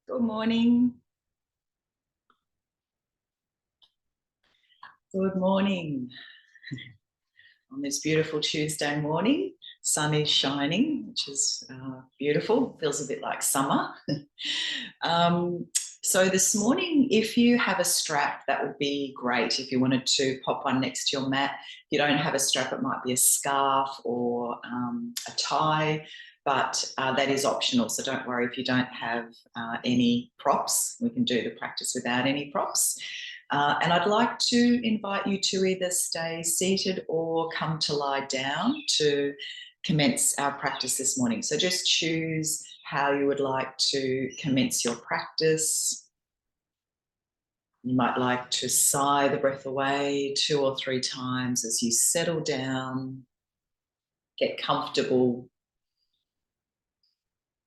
Good morning. Good morning. On this beautiful Tuesday morning, sun is shining, which is beautiful. Feels a bit like summer. um, so this morning, if you have a strap, that would be great. If you wanted to pop one next to your mat, if you don't have a strap, it might be a scarf or a tie, but that is optional. So don't worry if you don't have any props. We can do the practice without any props. And I'd like to invite you to either stay seated or come to lie down to commence our practice this morning. So just choose how you would like to commence your practice. You might like to sigh the breath away 2 or 3 times as you settle down, get comfortable.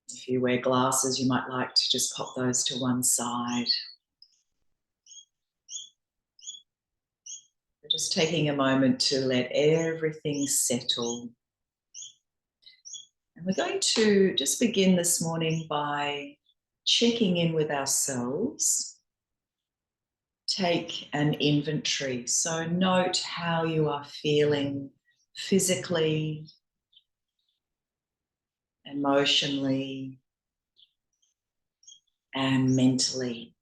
If you wear glasses, you might like to just pop those to one side. Just taking a moment to let everything settle. And we're going to just begin this morning by checking in with ourselves. Take an inventory. So note how you are feeling physically, emotionally, and mentally.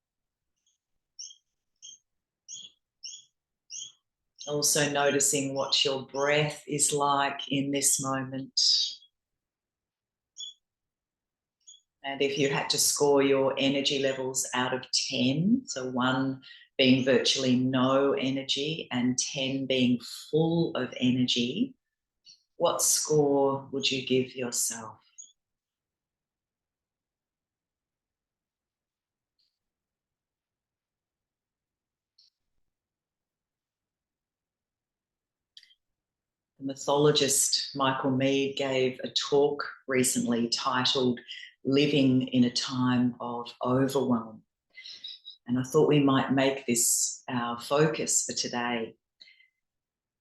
Also noticing what your breath is like in this moment. And if you had to score your energy levels out of 10, so 1 being virtually no energy and 10 being full of energy, what score would you give yourself? The mythologist Michael Meade gave a talk recently titled Living in a Time of Overwhelm. And I thought we might make this our focus for today.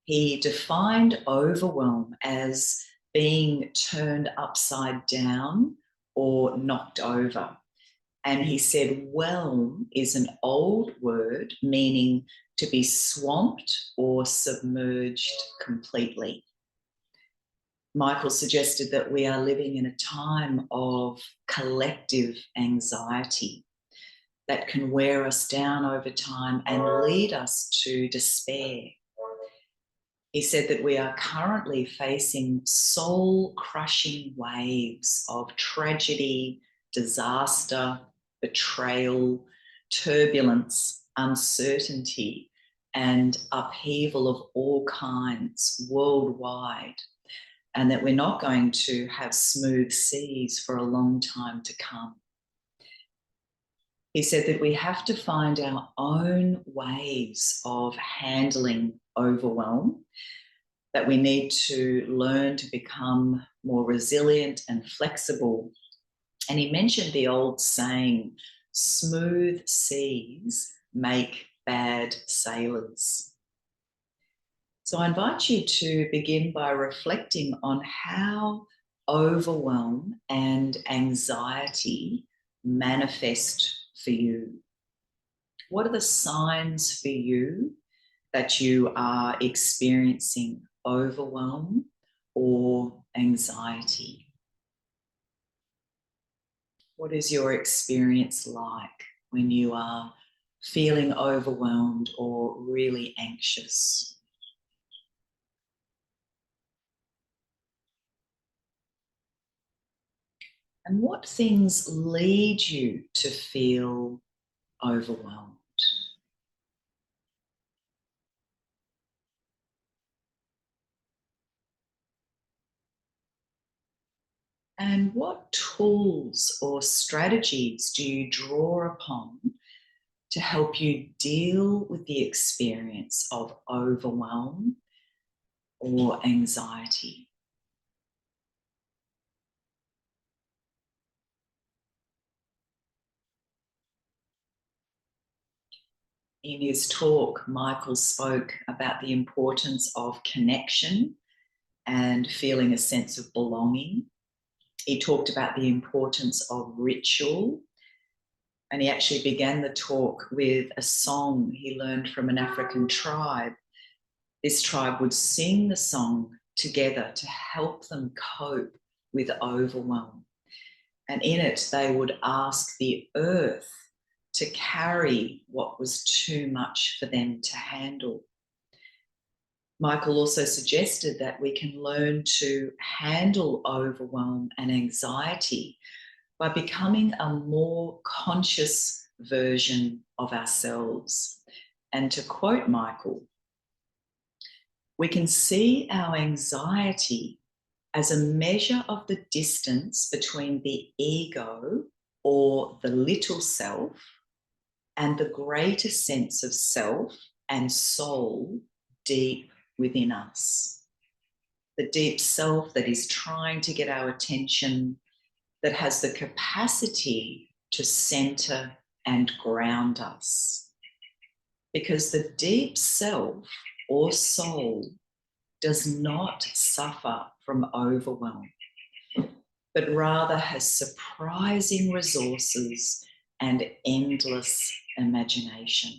He defined overwhelm as being turned upside down or knocked over. And he said, whelm is an old word meaning to be swamped or submerged completely. Michael suggested that we are living in a time of collective anxiety that can wear us down over time and lead us to despair. He said that we are currently facing soul-crushing waves of tragedy, disaster, betrayal, turbulence, uncertainty, and upheaval of all kinds worldwide, and that we're not going to have smooth seas for a long time to come. He said that we have to find our own ways of handling overwhelm, that we need to learn to become more resilient and flexible. And he mentioned the old saying, smooth seas make bad sailors. So I invite you to begin by reflecting on how overwhelm and anxiety manifest for you. What are the signs for you that you are experiencing overwhelm or anxiety? What is your experience like when you are feeling overwhelmed or really anxious? And what things lead you to feel overwhelmed? And what tools or strategies do you draw upon to help you deal with the experience of overwhelm or anxiety? In his talk, Michael spoke about the importance of connection and feeling a sense of belonging. He talked about the importance of ritual And he actually began the talk with a song he learned from an African tribe. This tribe would sing the song together to help them cope with overwhelm. And in it, they would ask the earth to carry what was too much for them to handle. Michael also suggested that we can learn to handle overwhelm and anxiety by becoming a more conscious version of ourselves. And to quote Michael, we can see our anxiety as a measure of the distance between the ego or the little self and the greater sense of self and soul deep within us. The deep self that is trying to get our attention, that has the capacity to center and ground us. Because the deep self or soul does not suffer from overwhelm, but rather has surprising resources and endless imagination.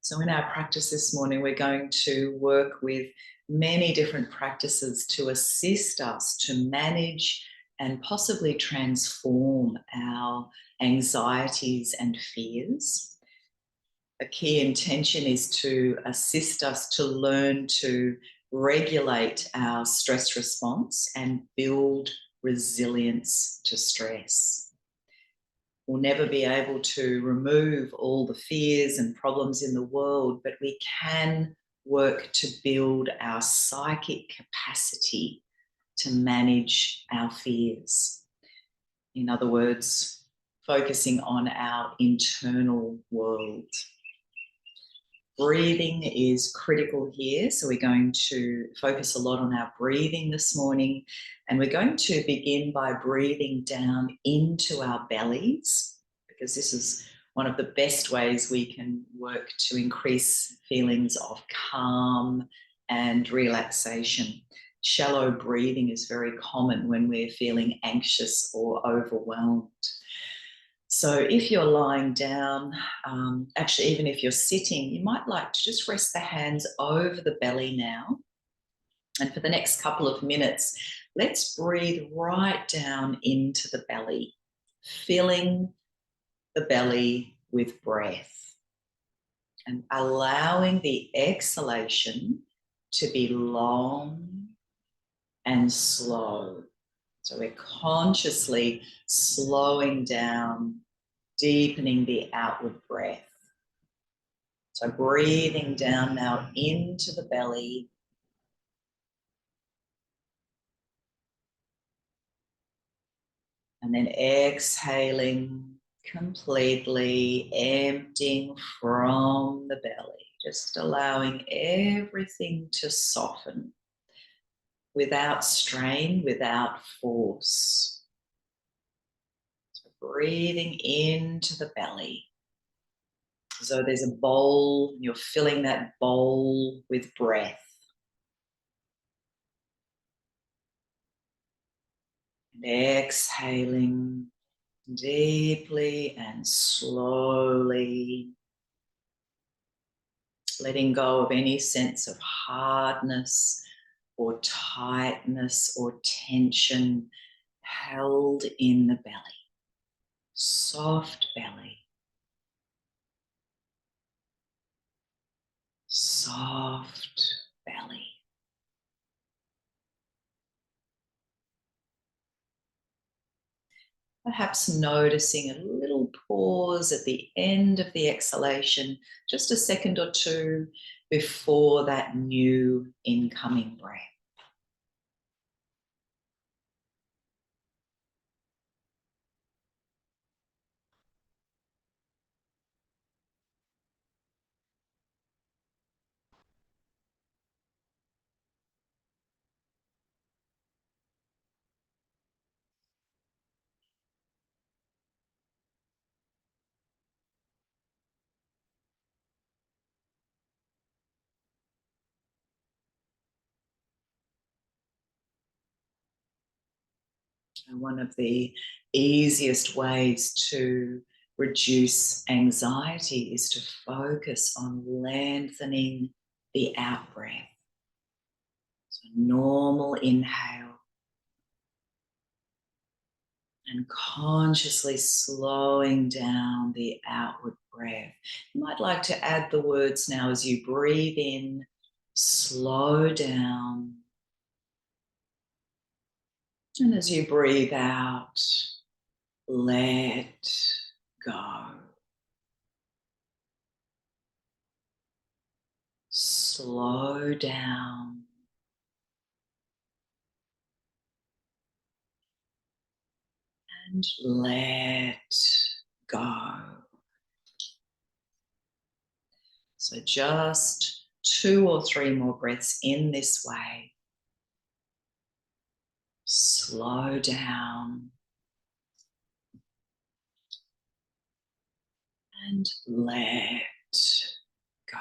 So in our practice this morning, we're going to work with many different practices to assist us to manage and possibly transform our anxieties and fears. A key intention is to assist us to learn to regulate our stress response and build resilience to stress. We'll never be able to remove all the fears and problems in the world, but we can work to build our psychic capacity to manage our fears. In other words, focusing on our internal world. Breathing is critical here, so we're going to focus a lot on our breathing this morning, and we're going to begin by breathing down into our bellies, because this is one of the best ways we can work to increase feelings of calm and relaxation. Shallow breathing is very common when we're feeling anxious or overwhelmed. So if you're lying down, actually even if you're sitting, you might like to just rest the hands over the belly now. And for the next couple of minutes, let's breathe right down into the belly, filling the belly with breath and allowing the exhalation to be long and slow. So we're consciously slowing down, deepening the outward breath. So breathing down now into the belly. And then exhaling completely, emptying from the belly, just allowing everything to soften without strain, without force. So breathing into the belly. So there's a bowl, and you're filling that bowl with breath. And exhaling deeply and slowly, letting go of any sense of hardness or tightness or tension held in the belly. Soft belly. Soft belly. Perhaps noticing a little pause at the end of the exhalation, just a second or two before that new incoming breath. And one of the easiest ways to reduce anxiety is to focus on lengthening the out breath. So normal inhale and consciously slowing down the outward breath. You might like to add the words now as you breathe in, slow down. And as you breathe out, let go. Slow down. And let go. So just 2 or 3 more breaths in this way. Slow down. And let go.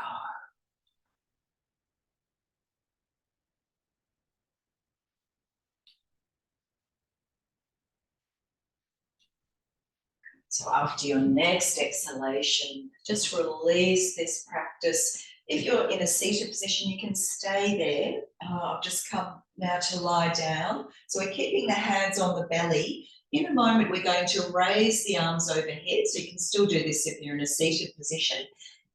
So after your next exhalation, just release this practice. If you're in a seated position, you can stay there. I've just come now to lie down. So we're keeping the hands on the belly. In a moment, we're going to raise the arms overhead. So you can still do this if you're in a seated position.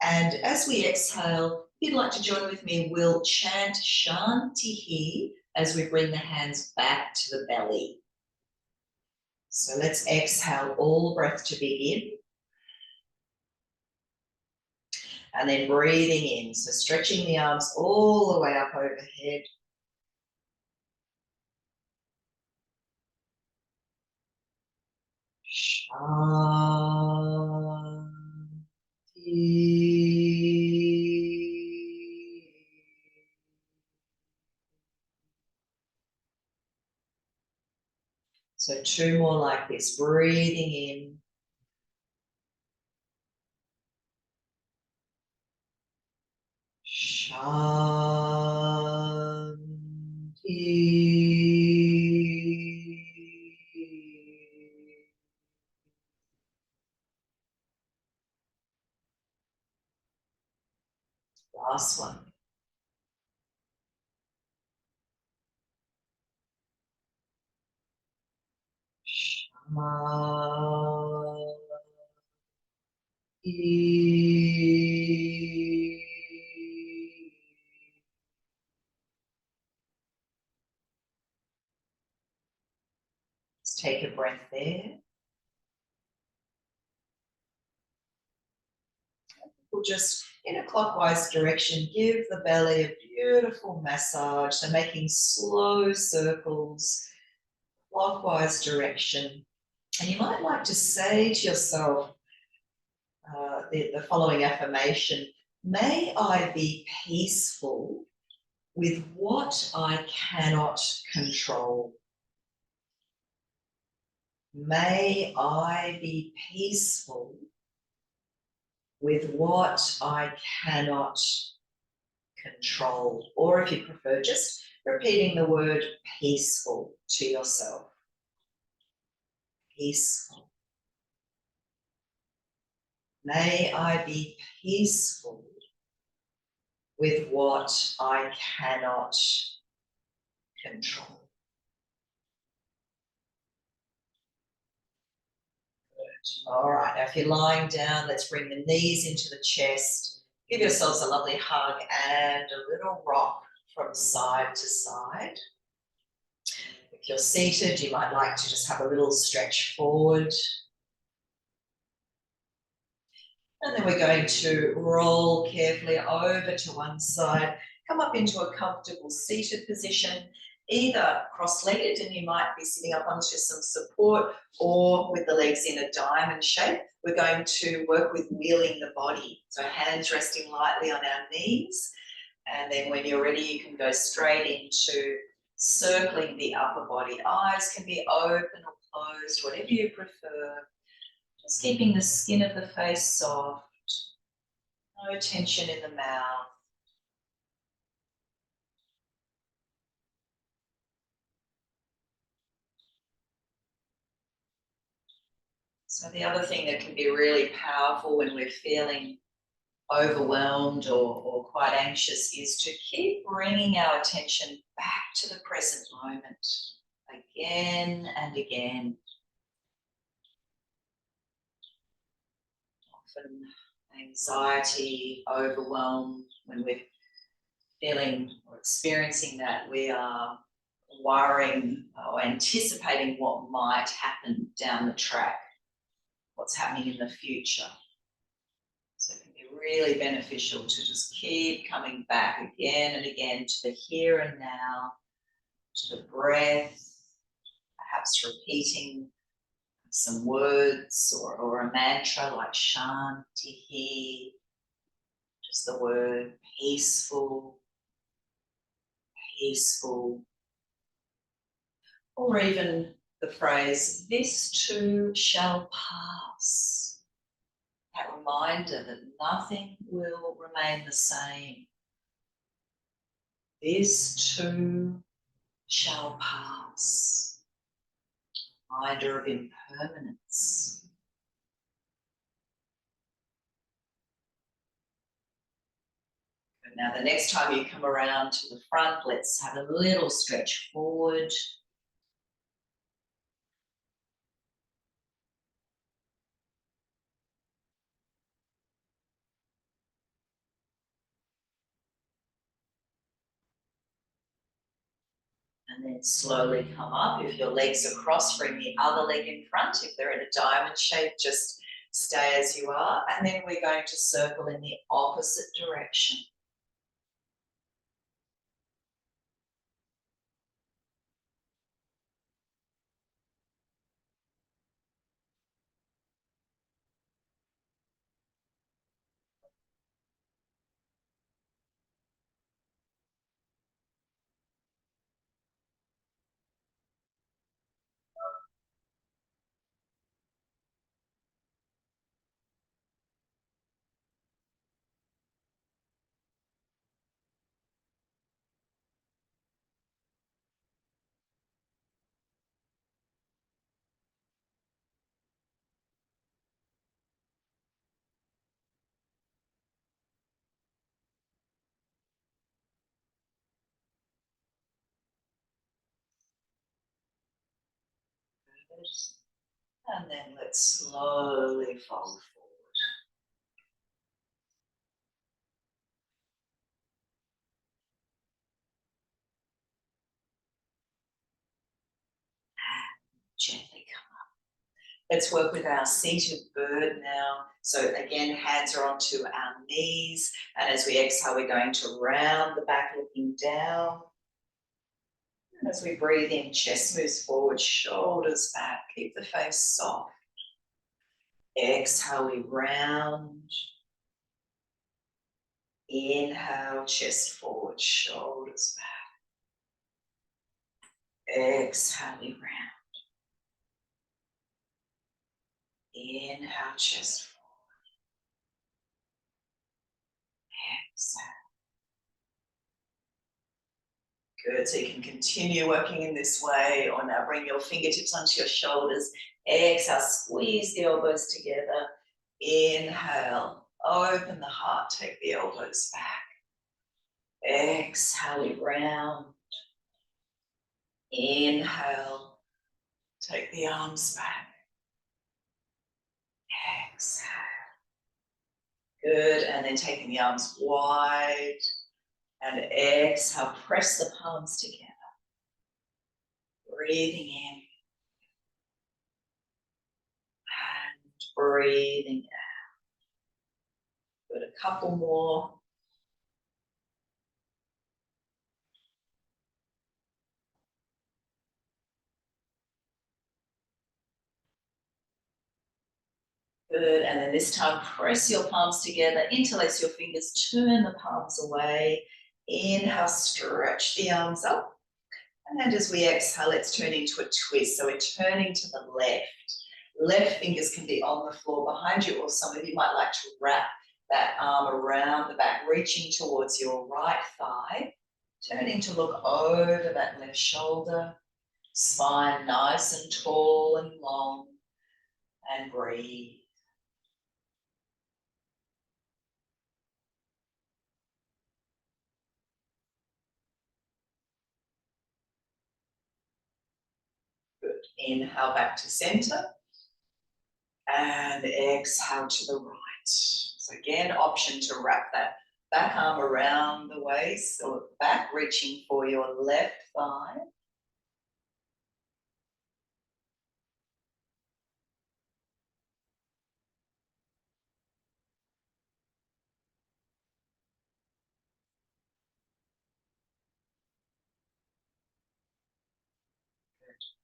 And as we exhale, if you'd like to join with me, we'll chant Shanti as we bring the hands back to the belly. So let's exhale all breath to begin. And then breathing in, so stretching the arms all the way up overhead. Shanti. So 2 more like this, breathing in. Shanti. Last one. Let's take a breath there. We'll just, in a clockwise direction, give the belly a beautiful massage. So making slow circles, clockwise direction. And you might like to say to yourself the following affirmation: may I be peaceful with what I cannot control. May I be peaceful with what I cannot control. Or if you prefer, just repeating the word peaceful to yourself. Peaceful. May I be peaceful with what I cannot control. All right, now if you're lying down, let's bring the knees into the chest. Give yourselves a lovely hug and a little rock from side to side. If you're seated, you might like to just have a little stretch forward. And then we're going to roll carefully over to one side, come up into a comfortable seated position, either cross-legged, and you might be sitting up onto some support, or with the legs in a diamond shape. We're going to work with wheeling the body. So hands resting lightly on our knees. And then when you're ready, you can go straight into circling the upper body. Eyes can be open or closed, whatever you prefer. Just keeping the skin of the face soft. No tension in the mouth. So the other thing that can be really powerful when we're feeling overwhelmed or quite anxious is to keep bringing our attention back to the present moment again and again. Often anxiety, overwhelm, when we're feeling or experiencing that, we are worrying or anticipating what might happen down the track, what's happening in the future. So it can be really beneficial to just keep coming back again and again to the here and now, to the breath, perhaps repeating some words or a mantra like Shanti, just the word peaceful, peaceful, or even the phrase, this too shall pass. That reminder that nothing will remain the same. This too shall pass. Reminder of impermanence. Good. Now, the next time you come around to the front, let's have a little stretch forward. And then slowly come up. If your legs are crossed, bring the other leg in front. If they're in a diamond shape, just stay as you are. And then we're going to circle in the opposite direction. And then let's slowly fold forward. And gently come up. Let's work with our seated bird now. So again, hands are onto our knees. And as we exhale, we're going to round the back, looking down. And as we breathe in, chest moves forward, shoulders back. Keep the face soft. Exhale, we round. Inhale, chest forward, shoulders back. Exhale, we round. Inhale, chest forward. Exhale. Good, so you can continue working in this way, or now bring your fingertips onto your shoulders. Exhale, squeeze the elbows together. Inhale, open the heart, take the elbows back. Exhale, round. Inhale, take the arms back. Exhale. Good, and then taking the arms wide. And exhale, press the palms together. Breathing in. And breathing out. Good, a couple more. Good, and then this time press your palms together, interlace your fingers, turn the palms away. Inhale, stretch the arms up. And as we exhale, let's turn into a twist. So we're turning to the left. Left fingers can be on the floor behind you, or some of you might like to wrap that arm around the back, reaching towards your right thigh. Turning to look over that left shoulder. Spine nice and tall and long. and breathe. Good. Inhale back to center and exhale to the right. So again, option to wrap that back arm around the waist or back, reaching for your left thigh.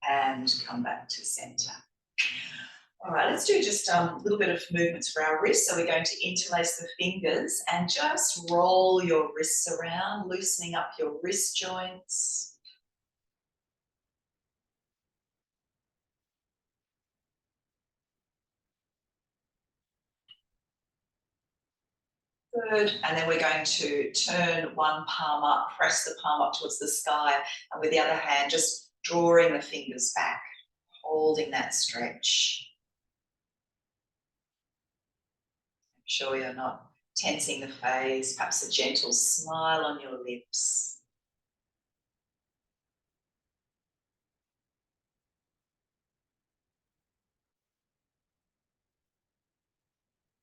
And come back to center. All right, let's do just a little bit of movements for our wrists. So we're going to interlace the fingers and just roll your wrists around, loosening up your wrist joints. Good. And then we're going to turn one palm up, press the palm up towards the sky, and with the other hand, just drawing the fingers back, holding that stretch. Make sure you're not tensing the face, perhaps a gentle smile on your lips.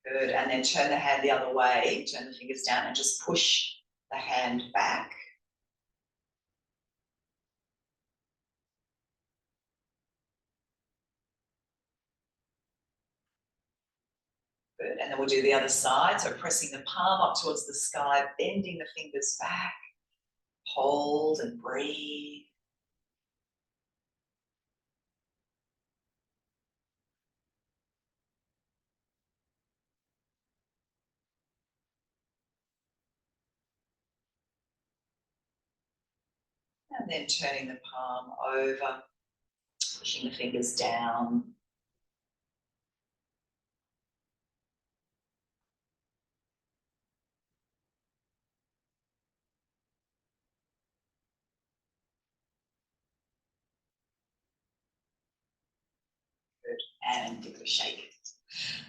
Good. And then turn the hand the other way, turn the fingers down and just push the hand back. Good. And then we'll do the other side. So pressing the palm up towards the sky, bending the fingers back. Hold and breathe. And then turning the palm over, pushing the fingers down. Good. And give it a shake.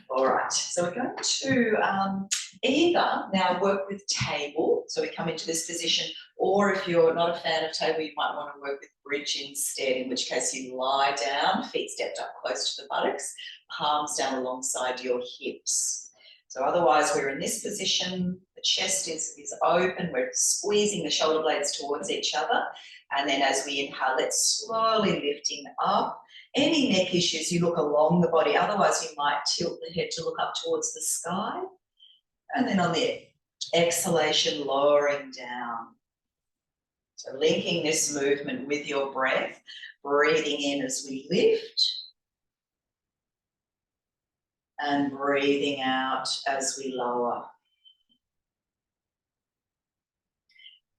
All right, so we're going to either now work with table, so we come into this position, or if you're not a fan of table, you might want to work with bridge instead, in which case you lie down, feet stepped up close to the buttocks, palms down alongside your hips. So otherwise we're in this position, the chest is open, we're squeezing the shoulder blades towards each other, and then as we inhale, let's slowly lifting up. Any neck issues, you look along the body, otherwise you might tilt the head to look up towards the sky. And then on the exhalation, lowering down. So linking this movement with your breath, breathing in as we lift and breathing out as we lower.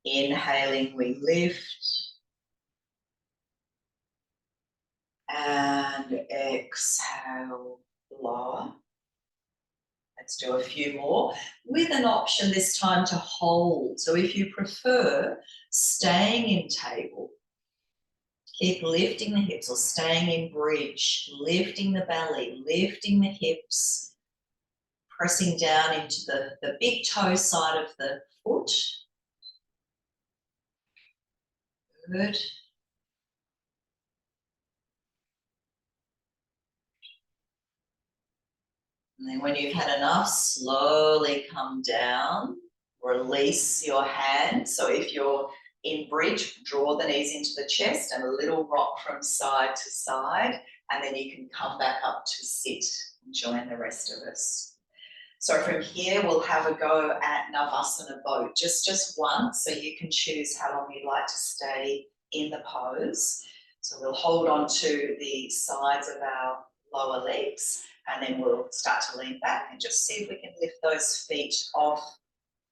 Inhaling, we lift. And exhale, lower. Let's do a few more with an option this time to hold. So if you prefer staying in table, keep lifting the hips, or staying in bridge, lifting the belly, lifting the hips, pressing down into the big toe side of the foot. Good. And then when you've had enough, slowly come down, release your hands. So if you're in bridge, draw the knees into the chest and a little rock from side to side, and then you can come back up to sit and join the rest of us. So from here, we'll have a go at Navasana boat, just once, so you can choose how long you'd like to stay in the pose. So we'll hold on to the sides of our lower legs, and then we'll start to lean back and just see if we can lift those feet off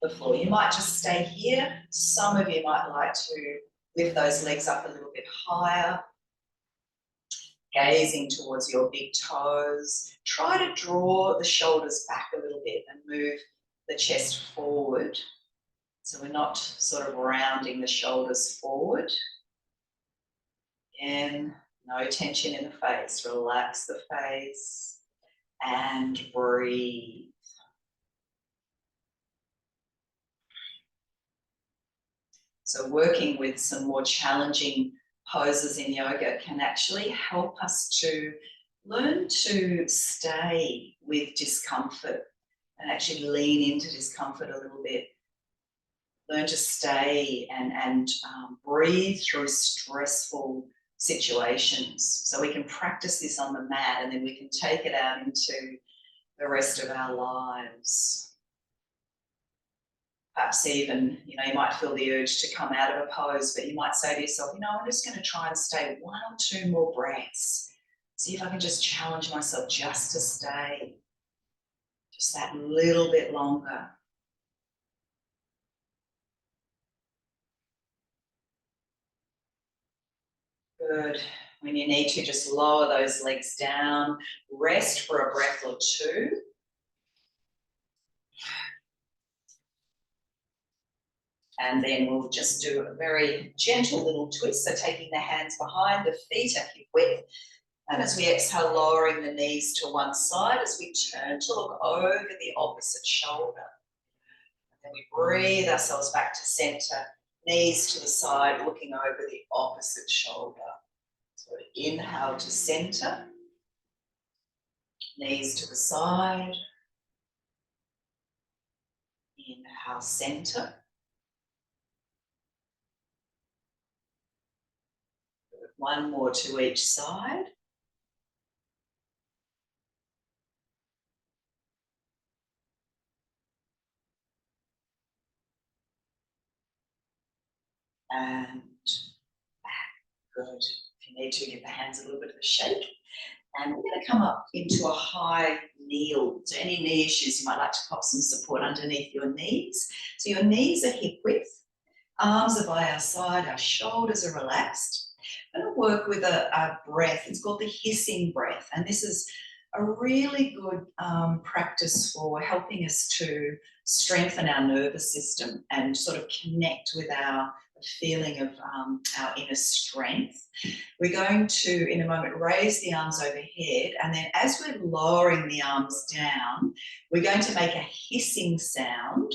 the floor. You might just stay here. Some of you might like to lift those legs up a little bit higher, gazing towards your big toes. Try to draw the shoulders back a little bit and move the chest forward. So we're not sort of rounding the shoulders forward. Again, no tension in the face. Relax the face. and breathe. So working with some more challenging poses in yoga can actually help us to learn to stay with discomfort and actually lean into discomfort a little bit. Learn to stay and breathe through stressful situations. So we can practice this on the mat and then we can take it out into the rest of our lives. Perhaps even, you might feel the urge to come out of a pose, but you might say to yourself, I'm just going to try and stay 1 or 2 more breaths. See if I can just challenge myself just to stay just that little bit longer. Good. When you need to, just lower those legs down, rest for a breath or 2. And then we'll just do a very gentle little twist. So taking the hands behind the feet at hip width. And as we exhale, lowering the knees to one side as we turn to look over the opposite shoulder. And then we breathe ourselves back to center, knees to the side, looking over the opposite shoulder. So inhale to center, knees to the side. Inhale, center. One more to each side. And back. Good. If you need to, give the hands a little bit of a shake. And we're going to come up into a high kneel. So any knee issues, you might like to pop some support underneath your knees. So your knees are hip width, arms are by our side, our shoulders are relaxed. I'm going to work with a breath. It's called the hissing breath. And this is a really good practice for helping us to strengthen our nervous system and sort of connect with our feeling of our inner strength. We're going to, in a moment, raise the arms overhead, and then as we're lowering the arms down, we're going to make a hissing sound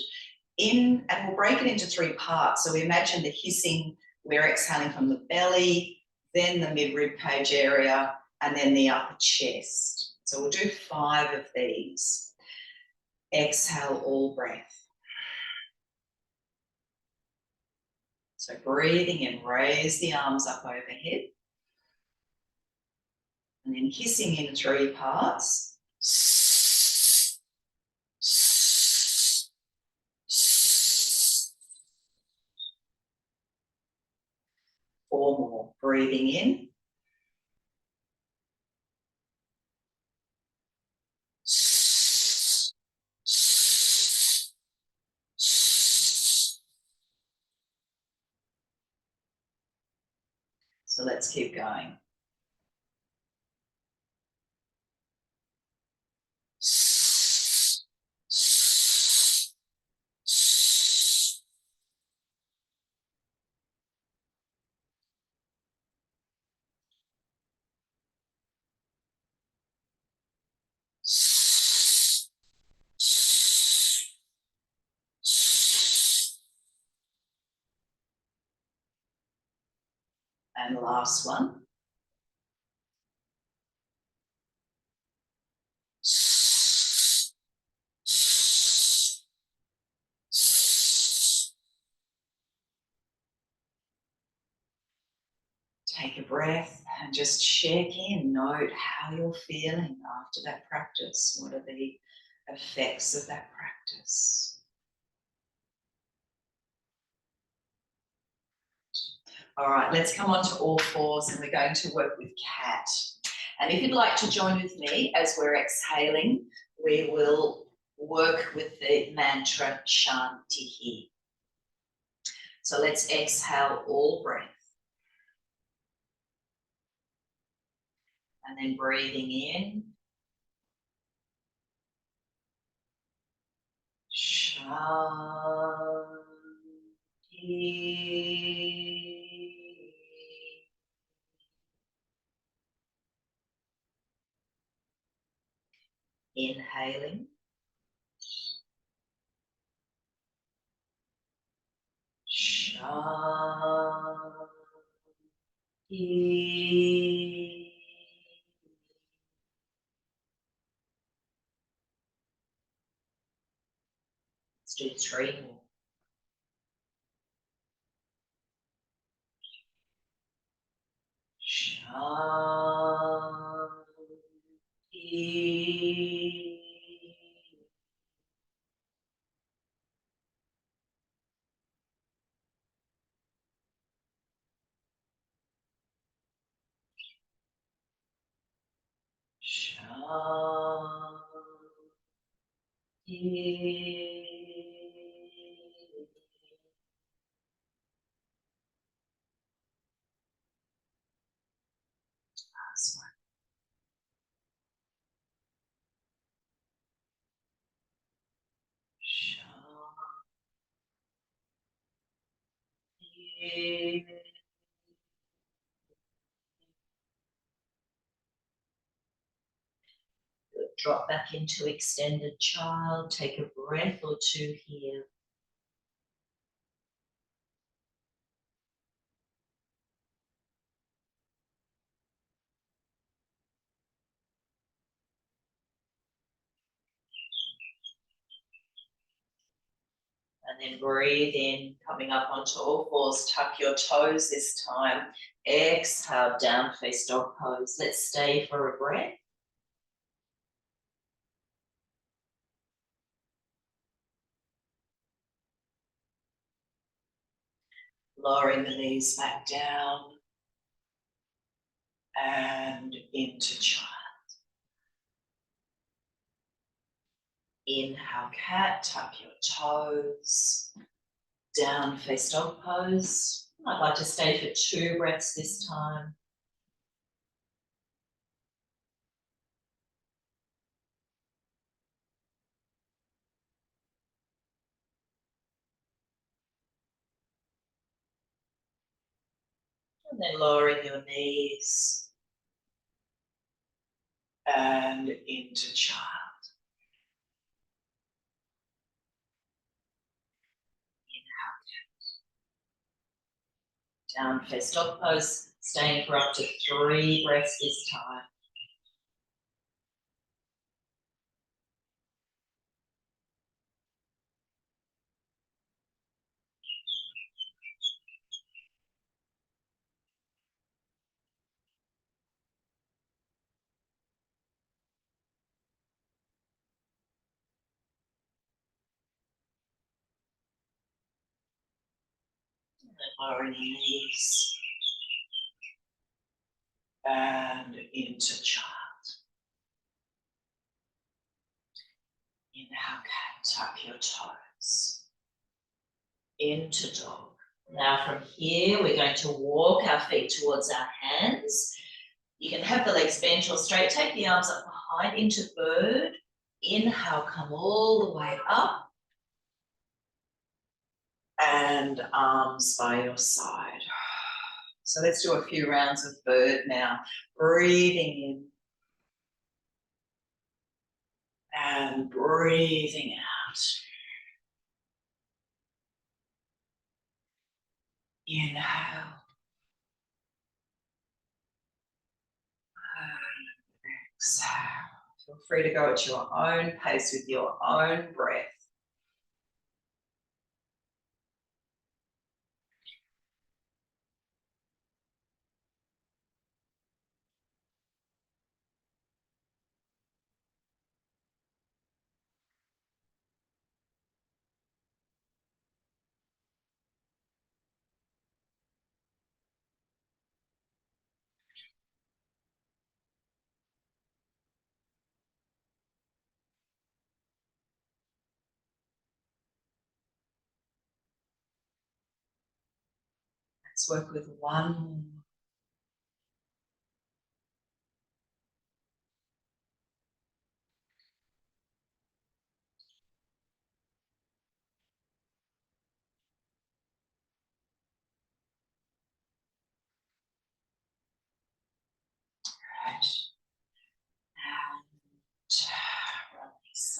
and we'll break it into 3 parts. So we imagine the hissing, we're exhaling from the belly, then the mid-rib cage area, and then the upper chest. So we'll do 5 of these. Exhale all breath. So breathing in, raise the arms up overhead. And then hissing in 3 parts. 4 more. Breathing in. So let's keep going. And the last one. Take a breath and just check in. Note how you're feeling after that practice. What are the effects of that practice? All right, let's come on to all fours and we're going to work with cat. And if you'd like to join with me as we're exhaling, we will work with the mantra Shantihi. So let's exhale all breath. And then breathing in. Shanti. Inhaling. Shanti. Let's do 3 more. Shanti. Last one. Shanti. Drop back into extended child. Take a breath or 2 here. And then breathe in, coming up onto all fours. Tuck your toes this time. Exhale, down face dog pose. Let's stay for a breath. Lowering the knees back down and into child. Inhale, cat, tuck your toes. Down face dog pose. I'd like to stay for 2 breaths this time. And then lowering your knees and into child. Down face dog pose, staying for up to 3 breaths this time. And then lowering your knees and into child. Inhale, cat, tuck your toes. Into dog. Now from here, we're going to walk our feet towards our hands. You can have the legs bent or straight. Take the arms up behind into bird. Inhale, come all the way up. And arms by your side. So let's do a few rounds of bird now. Breathing in and breathing out. Inhale. And exhale. Feel free to go at your own pace with your own breath. Let's work with one more. Right. And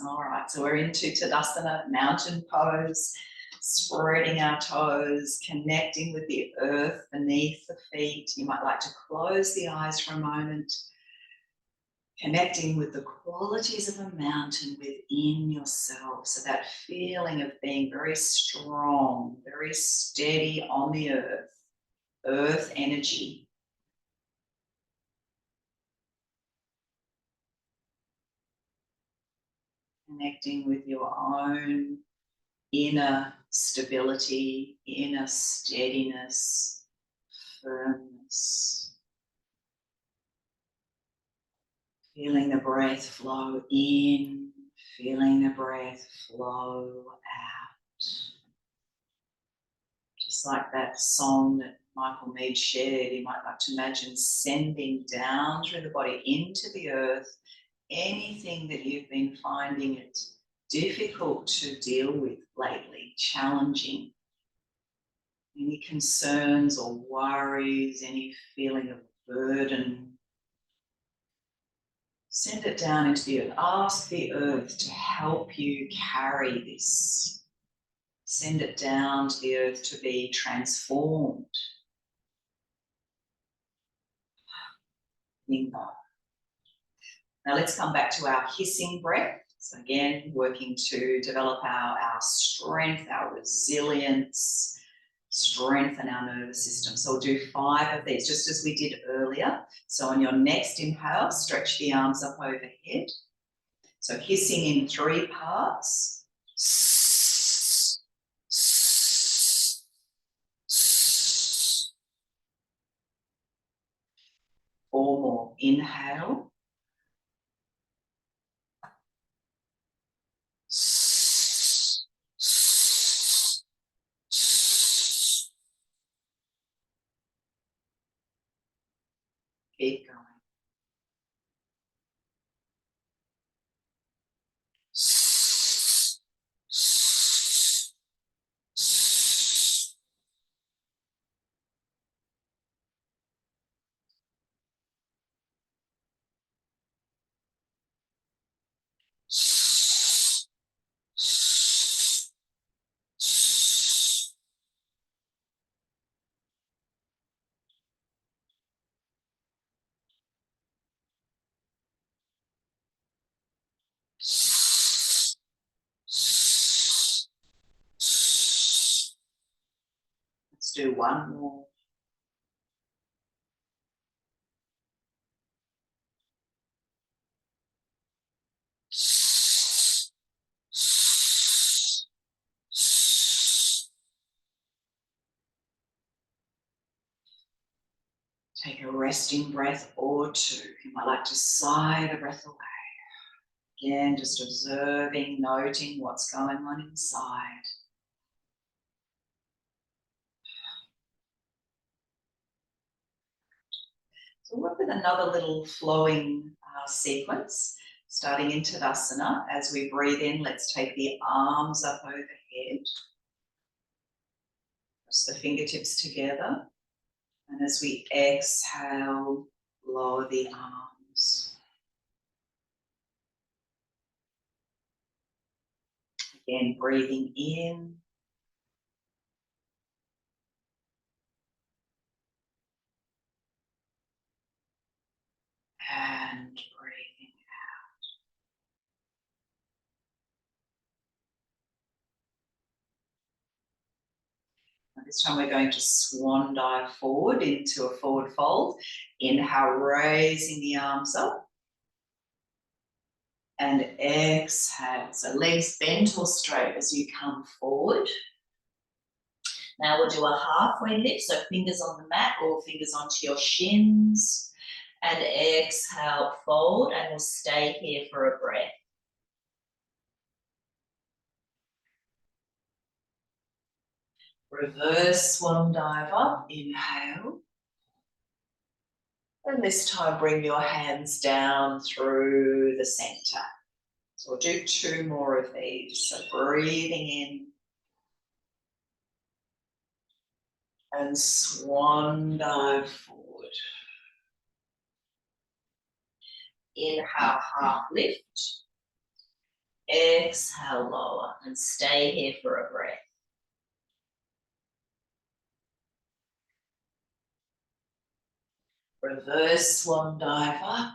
All right, so we're into Tadasana, mountain pose, spreading our toes, connecting with the earth beneath the feet. You might like to close the eyes for a moment, connecting with the qualities of a mountain within yourself. So that feeling of being very strong, very steady on the earth energy. Connecting with your own inner stability, inner steadiness, firmness. Feeling the breath flow in, feeling the breath flow out. Just like that song that Michael Mead shared, you might like to imagine sending down through the body into the earth anything that you've been finding it difficult to deal with lately, challenging. Any concerns or worries, any feeling of burden. Send it down into the earth. Ask the earth to help you carry this. Send it down to the earth to be transformed. Limbo. Now let's come back to our hissing breath. So again, working to develop our strength, our resilience, strengthen our nervous system. So we'll do 5 of these, just as we did earlier. So on your next inhale, stretch the arms up overhead. So hissing in 3 parts. 4 more. Inhale. Keep going. Let's do 1 more. Take a resting breath or 2. You might like to sigh the breath away. Again, just observing, noting what's going on inside. So we'll work with another little flowing sequence, starting in Tadasana. As we breathe in, let's take the arms up overhead. Press the fingertips together. And as we exhale, lower the arms. Again, breathing in. And breathing out. And this time we're going to swan dive forward into a forward fold. Inhale, raising the arms up. And exhale. So legs bent or straight as you come forward. Now we'll do a halfway lift, so fingers on the mat or fingers onto your shins. And exhale, fold, and we'll stay here for a breath. Reverse swan dive up, inhale. And this time bring your hands down through the center. So we'll do 2 more of these. So breathing in. And swan dive forward. Inhale, half lift. Exhale, lower, and stay here for a breath. Reverse swan dive up.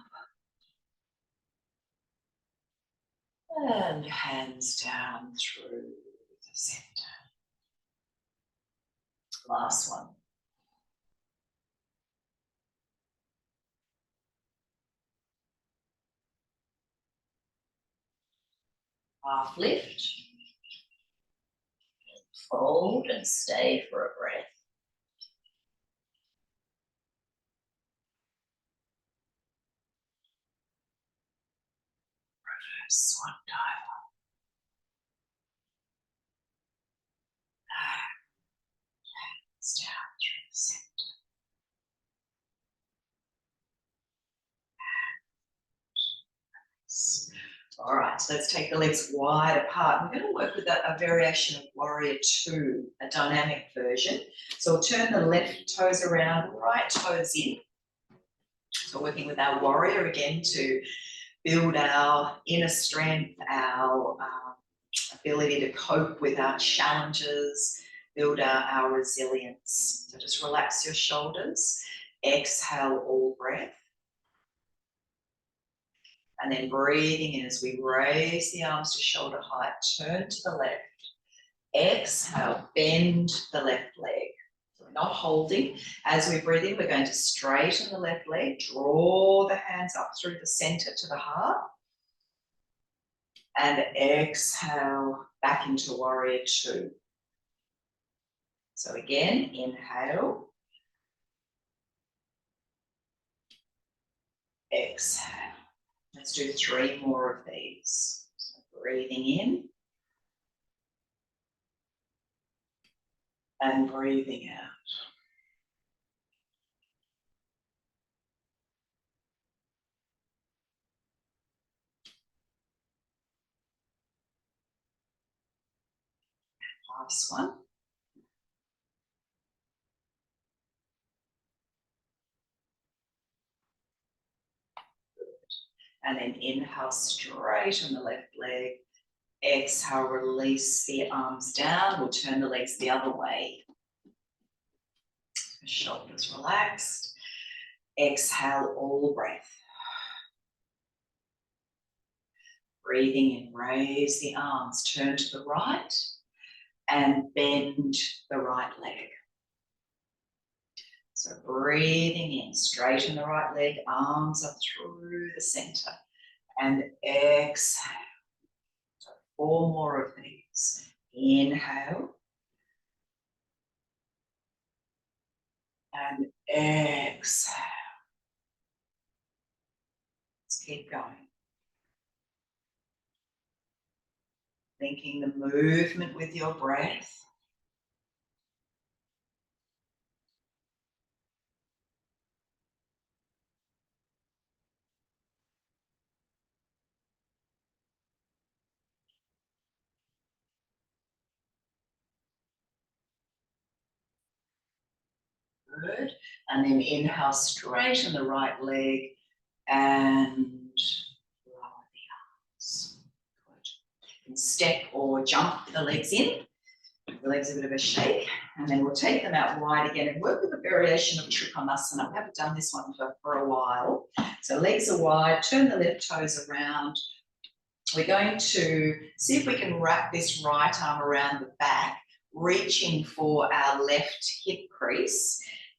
And hands down through the center. Last one. Half lift. Fold and stay for a breath. Reverse swan dive up. Hands down through the center. All right, so let's take the legs wide apart. We're going to work with a variation of Warrior Two, a dynamic version. So we'll turn the left toes around, right toes in. So working with our Warrior again to build our inner strength, our ability to cope with our challenges, build our resilience. So just relax your shoulders. Exhale all breath. And then breathing in as we raise the arms to shoulder height, turn to the left. Exhale, bend the left leg. So we're not holding. As we breathe in, we're going to straighten the left leg, draw the hands up through the center to the heart. And exhale back into Warrior Two. So again, inhale. Exhale. Let's do 3 more of these. So breathing in and breathing out. Last one. And then inhale, straighten the left leg. Exhale, release the arms down. We'll turn the legs the other way. Shoulders relaxed. Exhale, all breath. Breathing in, raise the arms, turn to the right and bend the right leg. So breathing in, straighten the right leg, arms up through the center. And exhale. So 4 more of these. Inhale. And exhale. Let's keep going. Linking the movement with your breath. Good. And then inhale, straighten the right leg and lower the arms. Good. You can step or jump the legs in. The legs a bit of a shake. And then we'll take them out wide again and work with a variation of Trikonasana. We haven't done this one for a while. So legs are wide, turn the left toes around. We're going to see if we can wrap this right arm around the back, reaching for our left hip crease.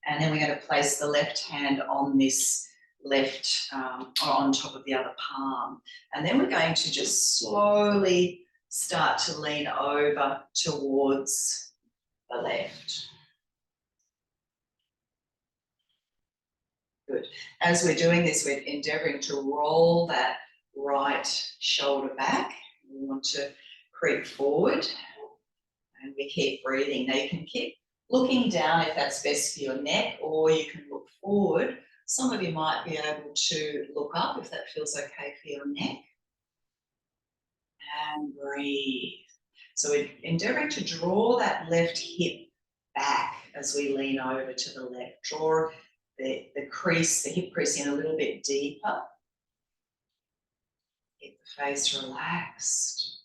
And then we're going to place the left hand on this left, or on top of the other palm. And then we're going to just slowly start to lean over towards the left. Good. As we're doing this, we're endeavouring to roll that right shoulder back. We want to creep forward and we keep breathing. Now you can keep looking down if that's best for your neck, or you can look forward. Some of you might be able to look up if that feels okay for your neck. And breathe. So we're endeavouring to draw that left hip back as we lean over to the left. Draw the crease, the hip crease in a little bit deeper. Keep the face relaxed.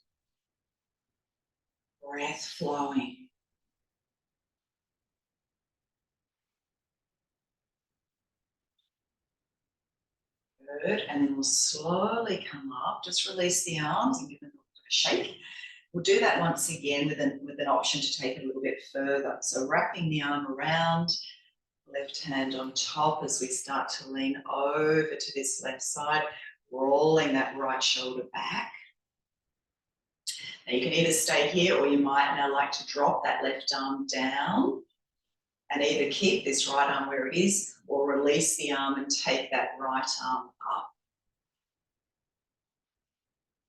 Breath flowing. Good, and then we'll slowly come up. Just release the arms and give them a shake. We'll do that once again with an option to take it a little bit further. So wrapping the arm around, left hand on top as we start to lean over to this left side, rolling that right shoulder back. Now you can either stay here or you might now like to drop that left arm down and either keep this right arm where it is or release the arm and take that right arm up.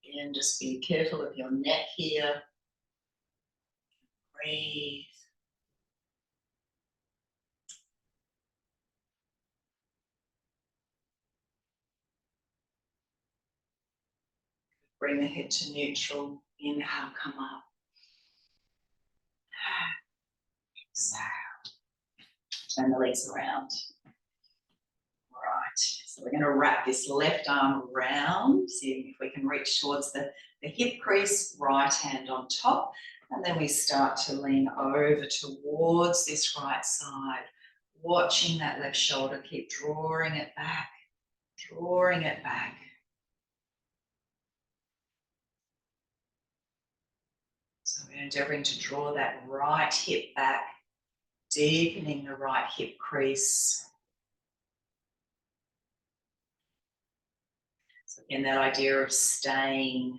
Again, just be careful of your neck here. Breathe. Bring the head to neutral. Inhale, come up. Exhale. Turn the legs around. All right, so we're going to wrap this left arm around, see if we can reach towards the hip crease, right hand on top, and then we start to lean over towards this right side, watching that left shoulder, keep drawing it back, drawing it back. So we're endeavouring to draw that right hip back, deepening the right hip crease. So again, that idea of staying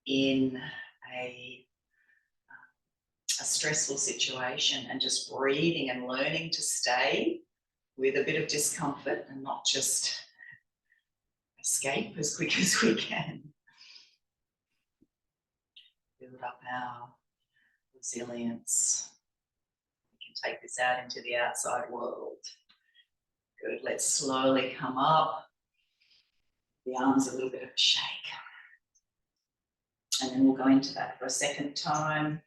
in a stressful situation and just breathing and learning to stay with a bit of discomfort and not just escape as quick as we can. Build up our resilience. We can take this out into the outside world. Good, let's slowly come up. The arms a little bit of a shake. And then we'll go into that for a second time.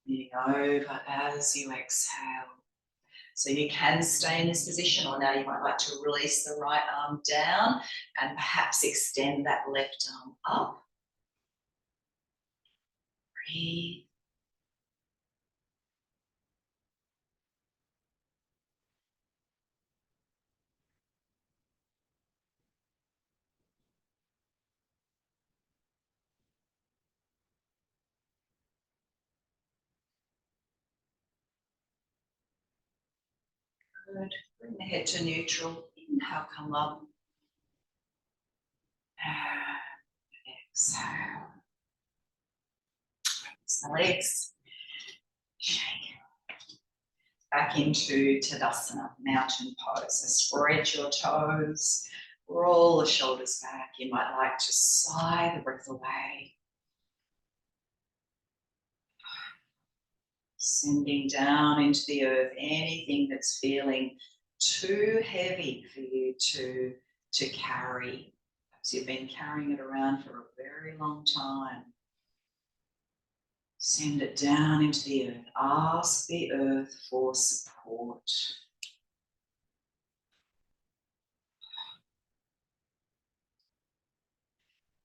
Leaning over as you exhale. So you can stay in this position, or now you might like to release the right arm down and perhaps extend that left arm up. Breathe. Good. Bring the head to neutral. Inhale, come up. Exhale. Release the legs. Shake. Back into Tadasana, mountain pose. So spread your toes, roll the shoulders back. You might like to sigh the breath away. Sending down into the earth anything that's feeling too heavy for you to carry. Perhaps you've been carrying it around for a very long time. Send it down into the earth. Ask the earth for support.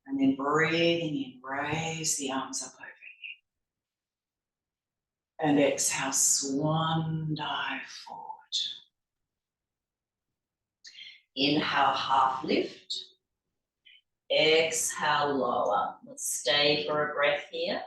And then breathing in, raise the arms up over you. And exhale, swan dive forward. Inhale, half lift. Exhale, lower. Let's stay for a breath here.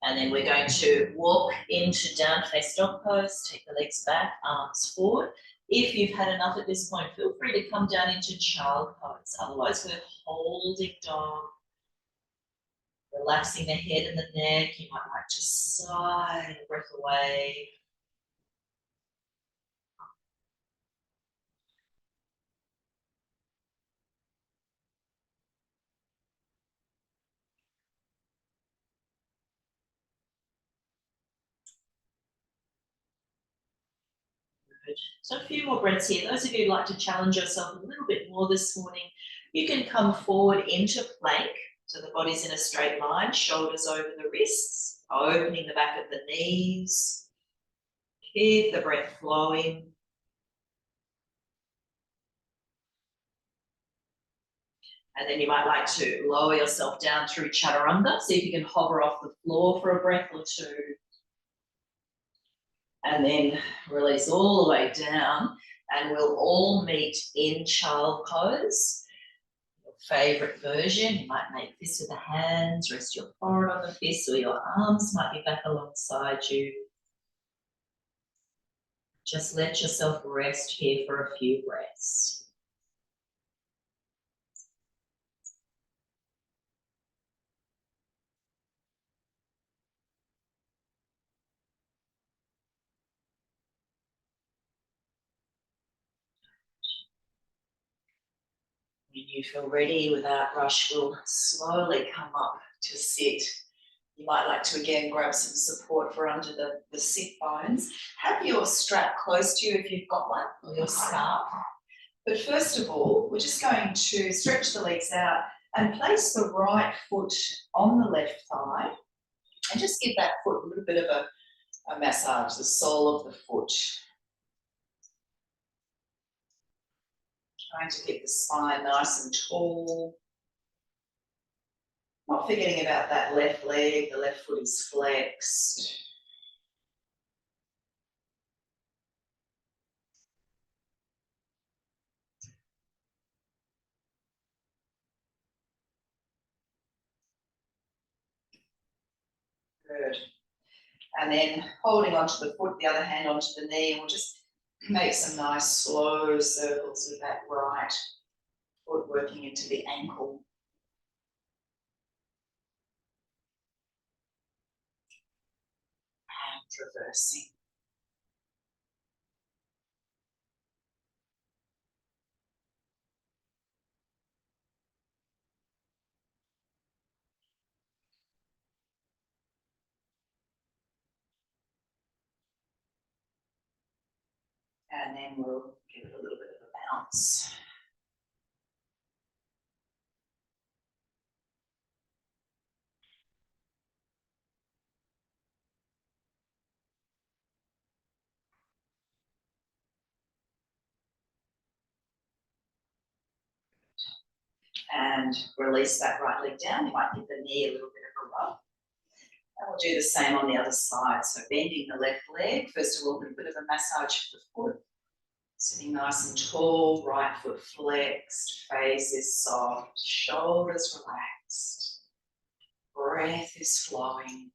And then we're going to walk into down face dog pose, take the legs back, arms forward. If you've had enough at this point, feel free to come down into child pose. Otherwise, we're holding dog, relaxing the head and the neck. You might like to sigh the breath away. Good. So a few more breaths here. Those of you who'd like to challenge yourself a little bit more this morning, you can come forward into plank. So the body's in a straight line, shoulders over the wrists, opening the back of the knees. Keep the breath flowing. And then you might like to lower yourself down through chaturanga. See if you can hover off the floor for a breath or two. And then release all the way down. And we'll all meet in child pose. Your favorite version. You might make fists with the hands, rest your forehead on the fists, or your arms might be back alongside you. Just let yourself rest here for a few breaths. When you feel ready, without rush, we'll slowly come up to sit. You might like to again grab some support for under the sit bones. Have your strap close to you if you've got one, or your scarf. But first of all, we're just going to stretch the legs out and place the right foot on the left thigh and just give that foot a little bit of a massage, the sole of the foot. Trying to keep the spine nice and tall. Not forgetting about that left leg, the left foot is flexed. Good. And then holding onto the foot, the other hand onto the knee, and we'll just make some nice slow circles with that right foot working into the ankle. And reversing. And then we'll give it a little bit of a bounce. And release that right leg down. You might give the knee a little bit of a rub. And we'll do the same on the other side. So bending the left leg. First of all, a little bit of a massage for the foot. Sitting nice and tall, right foot flexed, face is soft, shoulders relaxed. Breath is flowing.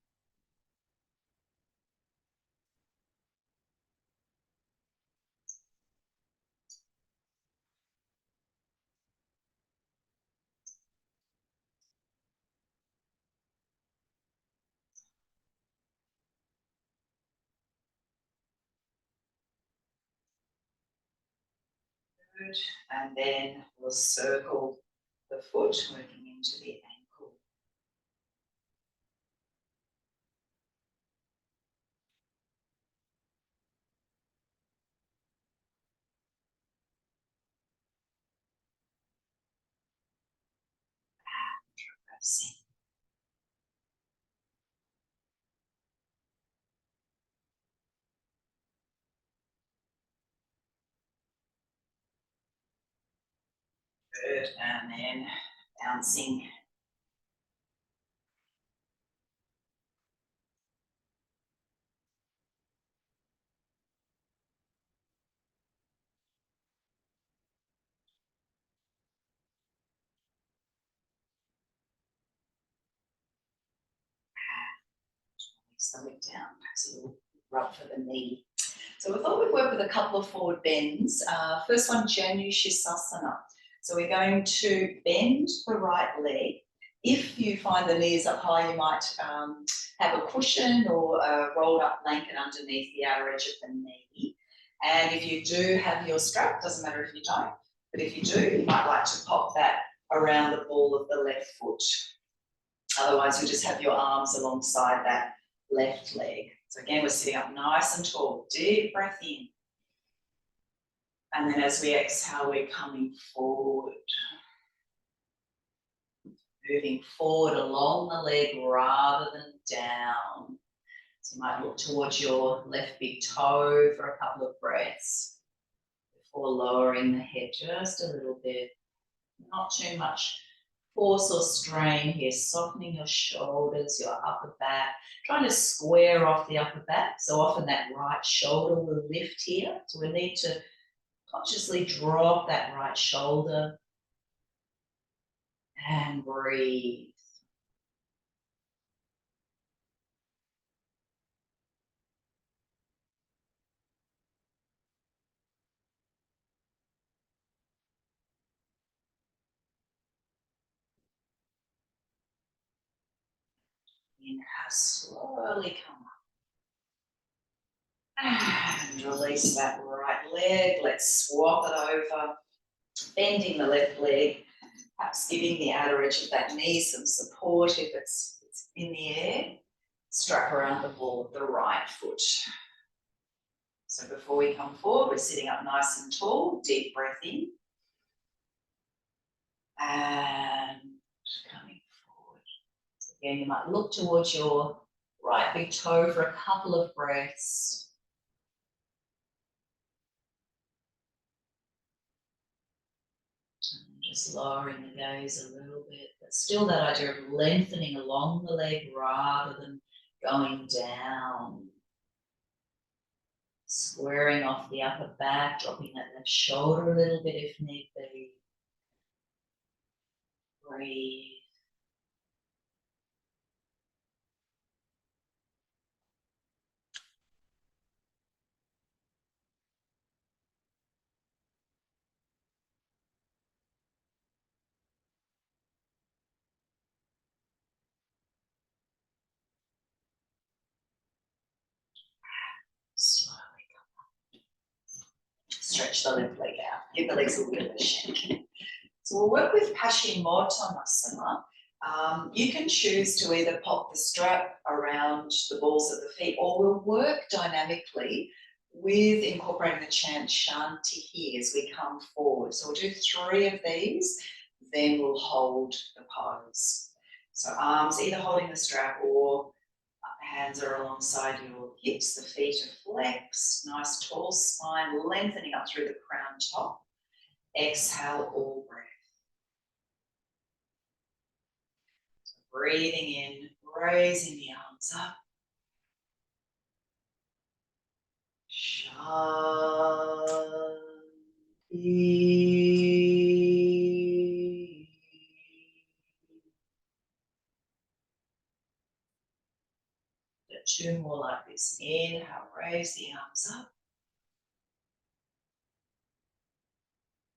Good. And then we'll circle the foot, working into the ankle. And reversing. Good. And then bouncing. Release the leg down. Perhaps a little rub for the knee. So we thought we'd work with a couple of forward bends. First one, Janu Shirshasana. So we're going to bend the right leg. If you find the knees up high, you might have a cushion or a rolled up blanket underneath the outer edge of the knee. And if you do have your strap, doesn't matter if you don't, but if you do, you might like to pop that around the ball of the left foot. Otherwise, you just have your arms alongside that left leg. So again, we're sitting up nice and tall. Deep breath in. And then as we exhale, we're coming forward. Moving forward along the leg rather than down. So you might look towards your left big toe for a couple of breaths before lowering the head just a little bit. Not too much force or strain here, softening your shoulders, your upper back, trying to square off the upper back. So often that right shoulder will lift here. So we need to consciously drop that right shoulder and breathe. Inhale, slowly come up. And release that right leg. Let's swap it over. Bending the left leg, perhaps giving the outer edge of that knee some support if it's in the air. Strap around the ball of the right foot. So before we come forward, we're sitting up nice and tall. Deep breath in. And coming forward. So again, you might look towards your right big toe for a couple of breaths. And just lowering the gaze a little bit, but still that idea of lengthening along the leg rather than going down. Squaring off the upper back, dropping that left shoulder a little bit if need be. Breathe. Slowly come up. Stretch the left leg out. Give the legs a little bit of a shake. So we'll work with Paschimottanasana. You can choose to either pop the strap around the balls of the feet, or we'll work dynamically with incorporating the chant Shanti here as we come forward. So we'll do 3 of these, then we'll hold the pose. So arms either holding the strap or hands are alongside your hips, the feet are flexed, nice tall spine, lengthening up through the crown top. Exhale, all breath. So breathing in, raising the arms up. Shanti. Do 2 more like this. Inhale, raise the arms up.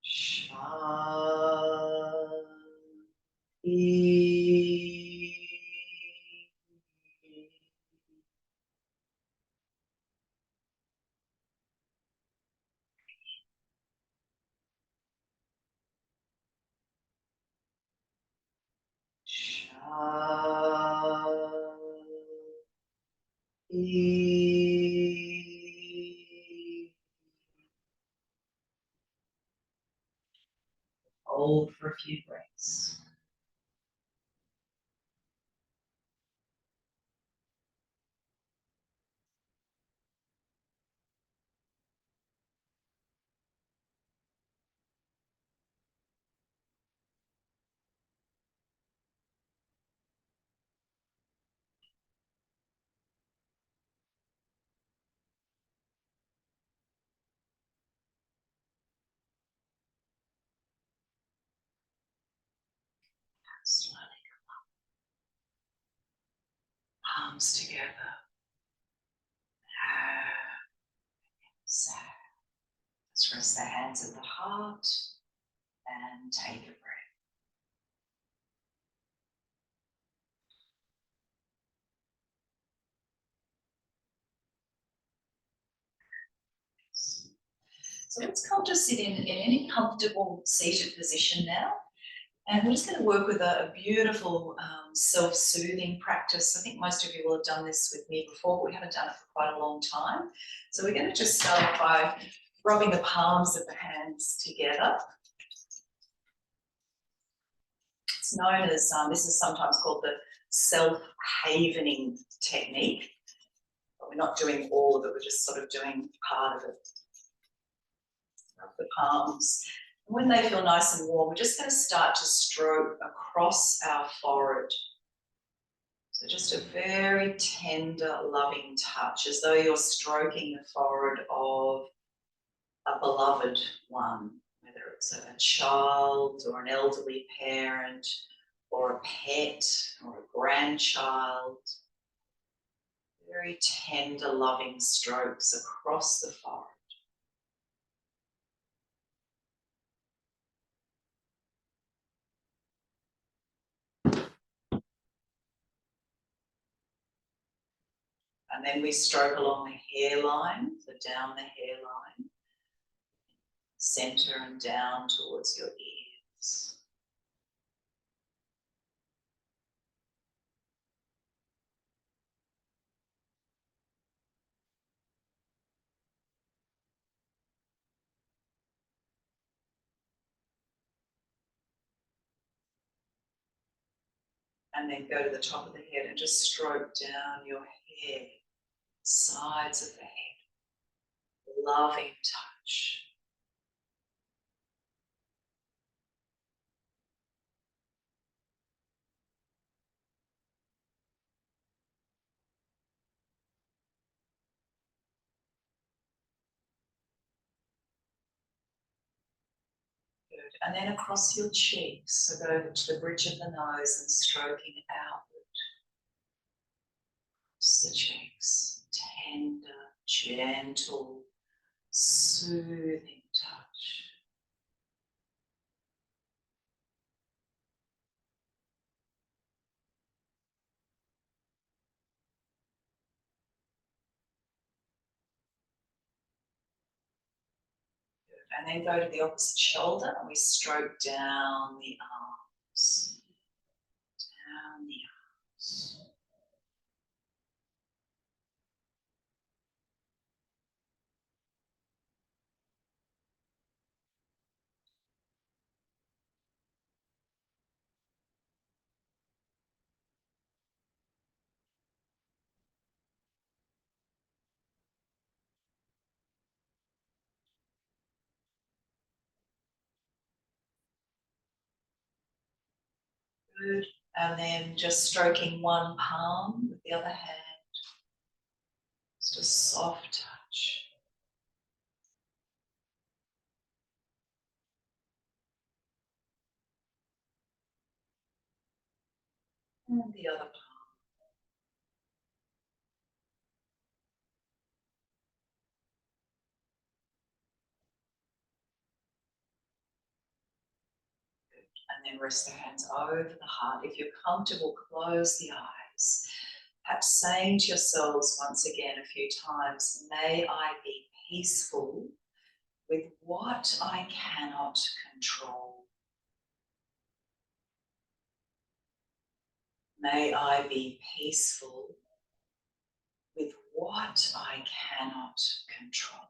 Shanti. Hold for a few breaths. Slowly come up. Palms together. Let's rest the hands at the heart and take a breath. So let's come to sit in any comfortable seated position now. And we're just going to work with a beautiful self-soothing practice. I think most of you will have done this with me before, but we haven't done it for quite a long time. So we're going to just start off by rubbing the palms of the hands together. It's known as, this is sometimes called the self-havening technique, but we're not doing all of it, we're just sort of doing part of it. Rub the palms When they feel nice and warm, we're just going to start to stroke across our forehead. So just a very tender, loving touch, as though you're stroking the forehead of a beloved one, whether it's a child or an elderly parent or a pet or a grandchild. Very tender, loving strokes across the forehead. And then we stroke along the hairline, so down the hairline, center and down towards your ears. And then go to the top of the head and just stroke down your hair, sides of the head. Loving touch. Good. And then across your cheeks, so go to the bridge of the nose and stroking outward. Across the cheeks, tender, gentle, soothing touch. And then go to the opposite shoulder and we stroke down the arms. Down the arms. Good. And then just stroking one palm with the other hand. Just a soft touch. And the other palm. And then rest the hands over the heart. If you're comfortable, close the eyes. Perhaps saying to yourselves once again a few times, may I be peaceful with what I cannot control. May I be peaceful with what I cannot control.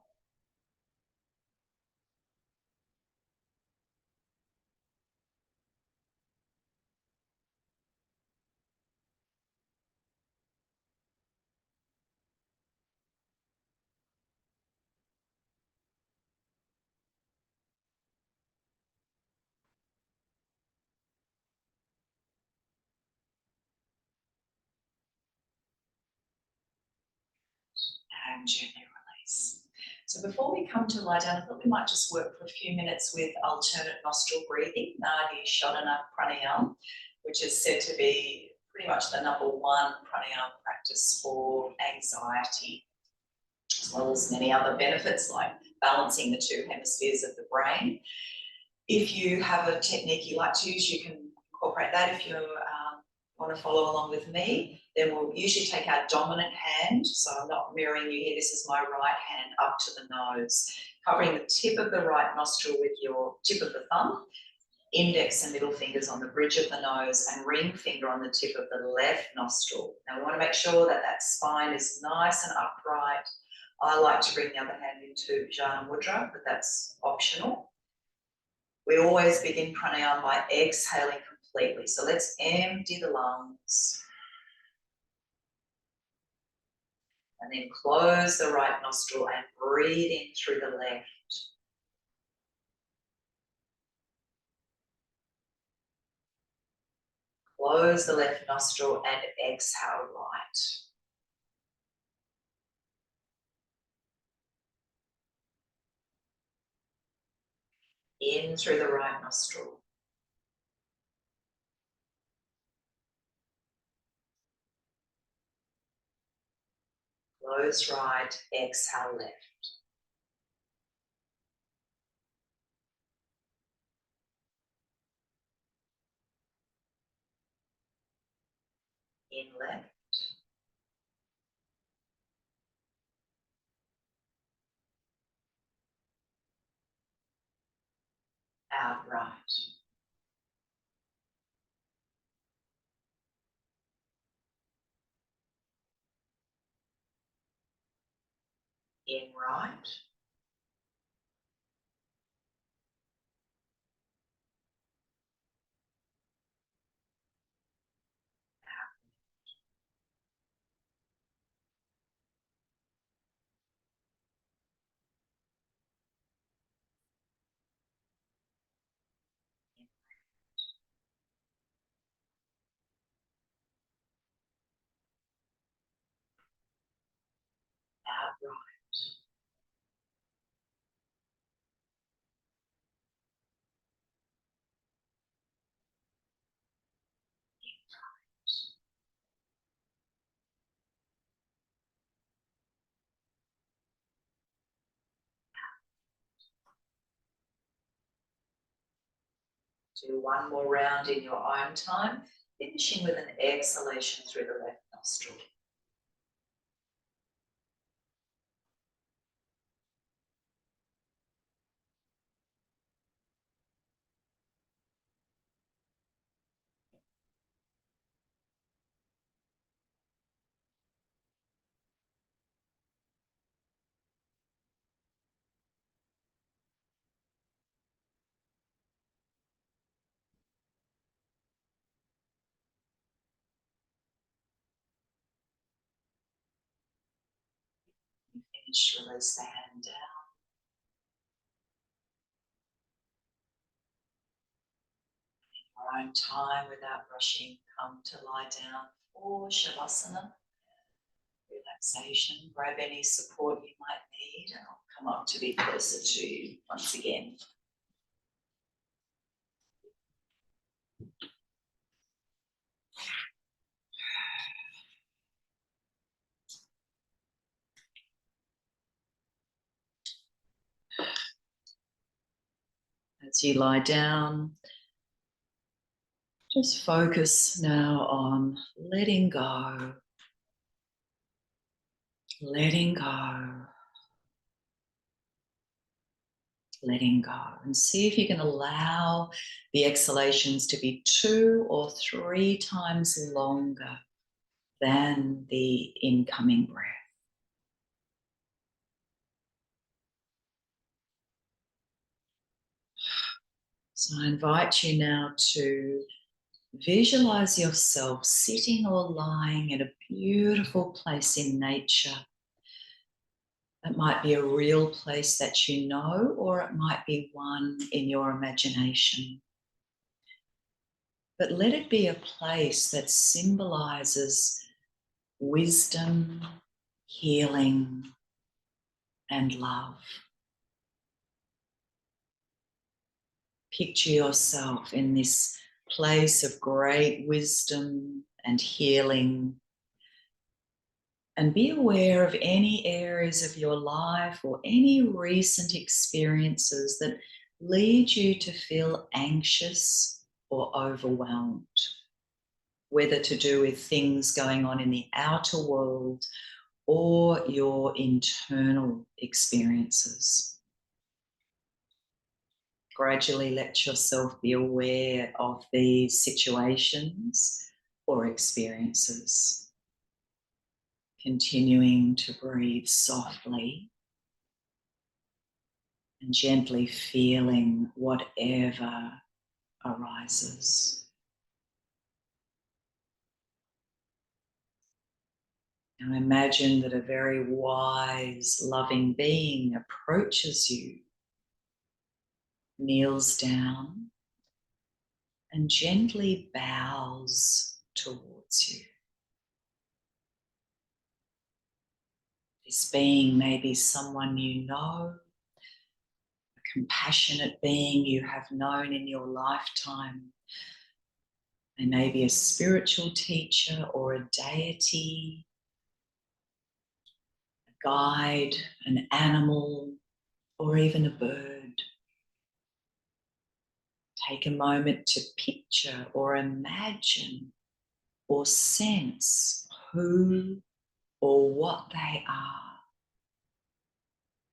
And gently release. So before we come to lie down, I thought we might just work for a few minutes with alternate nostril breathing, Nadi Shodhana Pranayam, which is said to be pretty much the #1 pranayam practice for anxiety, as well as many other benefits like balancing the two hemispheres of the brain. If you have a technique you like to use, you can incorporate that. If you want to follow along with me, then we'll usually take our dominant hand, so I'm not mirroring you here, this is my right hand up to the nose, covering the tip of the right nostril with your tip of the thumb, index and middle fingers on the bridge of the nose, and ring finger on the tip of the left nostril. Now we want to make sure that that spine is nice and upright. I like to bring the other hand into Jhana Mudra, but that's optional. We always begin pranayama by exhaling completely. So let's empty the lungs. And then close the right nostril and breathe in through the left. Close the left nostril and exhale right. In through the right nostril. Close right, exhale left. In left. Out right. In right. Out right. Do one more round in your own time, finishing with an exhalation through the left nostril. Finish, release the hand down. In your own time, without rushing, come to lie down for Shavasana. Relaxation. Grab any support you might need, and I'll come up to be closer to you once again. As you lie down, just focus now on letting go, letting go, letting go. And see if you can allow the exhalations to be 2 or 3 times longer than the incoming breath. So I invite you now to visualize yourself sitting or lying in a beautiful place in nature. It might be a real place that you know, or it might be one in your imagination. But let it be a place that symbolizes wisdom, healing, and love. Picture yourself in this place of great wisdom and healing, and be aware of any areas of your life or any recent experiences that lead you to feel anxious or overwhelmed, whether to do with things going on in the outer world or your internal experiences. Gradually let yourself be aware of these situations or experiences. Continuing to breathe softly and gently feeling whatever arises. Now imagine that a very wise, loving being approaches you, kneels down, and gently bows towards you. This being may be someone you know, a compassionate being you have known in your lifetime. They may be a spiritual teacher or a deity, a guide, an animal, or even a bird. Take a moment to picture or imagine or sense who or what they are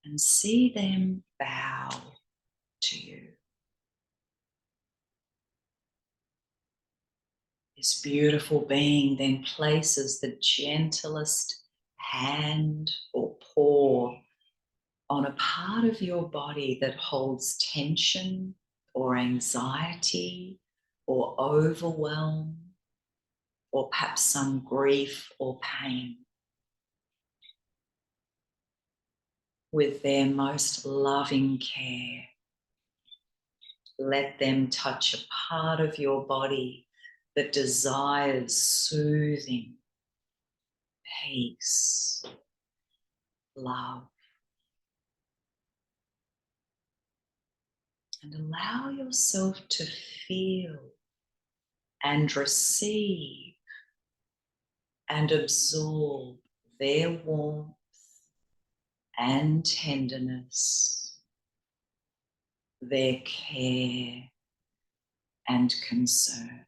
and see them bow to you. This beautiful being then places the gentlest hand or paw on a part of your body that holds tension or anxiety or overwhelm or perhaps some grief or pain. With their most loving care, let them touch a part of your body that desires soothing, peace, love. And allow yourself to feel and receive and absorb their warmth and tenderness, their care and concern.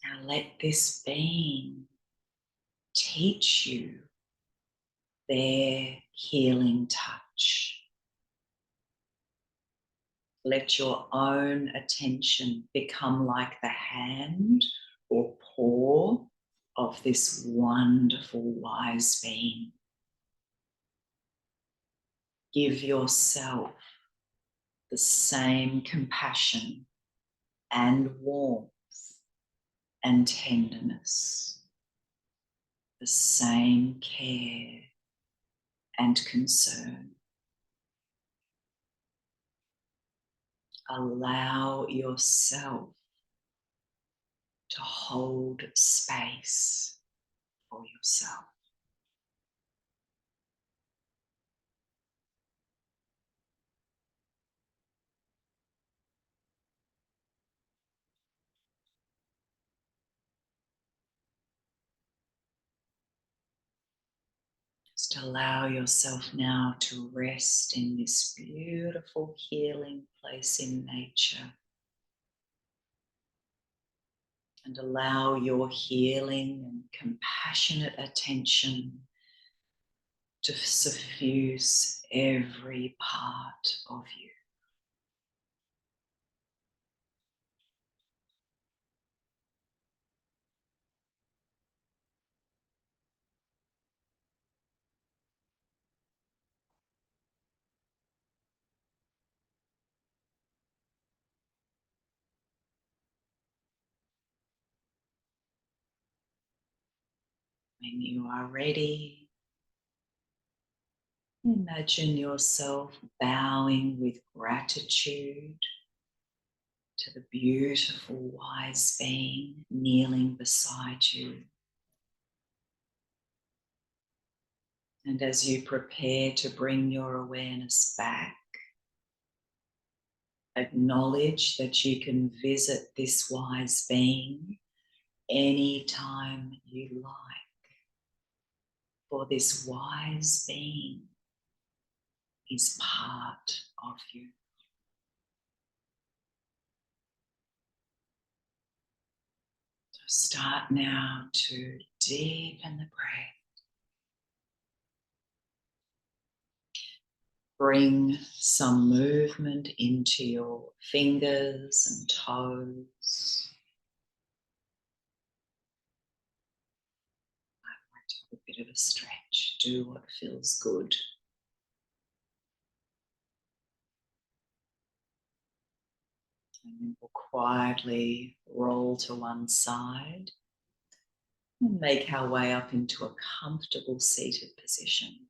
Now let this being teach you their healing touch. Let your own attention become like the hand or paw of this wonderful wise being. Give yourself the same compassion and warmth and tenderness, the same care and concern. Allow yourself to hold space for yourself. Just allow yourself now to rest in this beautiful healing place in nature. And allow your healing and compassionate attention to suffuse every part of you. When you are ready, imagine yourself bowing with gratitude to the beautiful wise being kneeling beside you. And as you prepare to bring your awareness back, acknowledge that you can visit this wise being anytime you like. For this wise being is part of you. So start now to deepen the breath. Bring some movement into your fingers and toes. I might do a bit of a stretch. Do what feels good. And then we'll quietly roll to one side and make our way up into a comfortable seated position.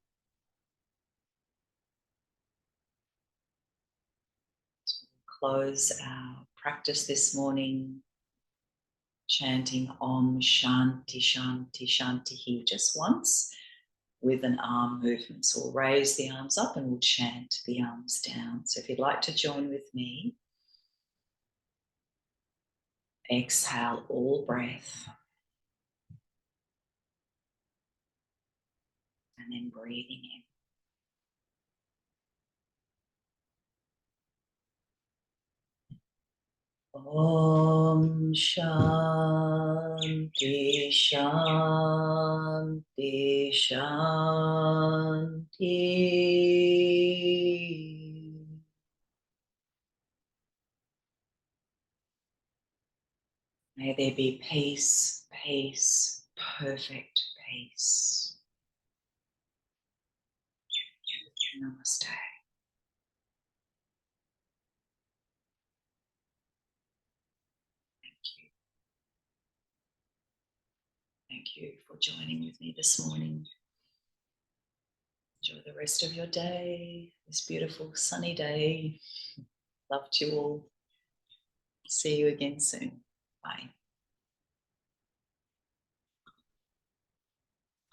So we'll close our practice this morning chanting Om Shanti Shanti Shanti just once with an arm movement. So we'll raise the arms up and we'll chant the arms down. So if you'd like to join with me, exhale all breath and then breathing in. Om Shanti Shanti Shanti. May there be peace, peace, perfect peace. Namaste. Thank you for joining with me this morning. Enjoy the rest of your day, this beautiful sunny day. Love to you all. See you again soon. Bye.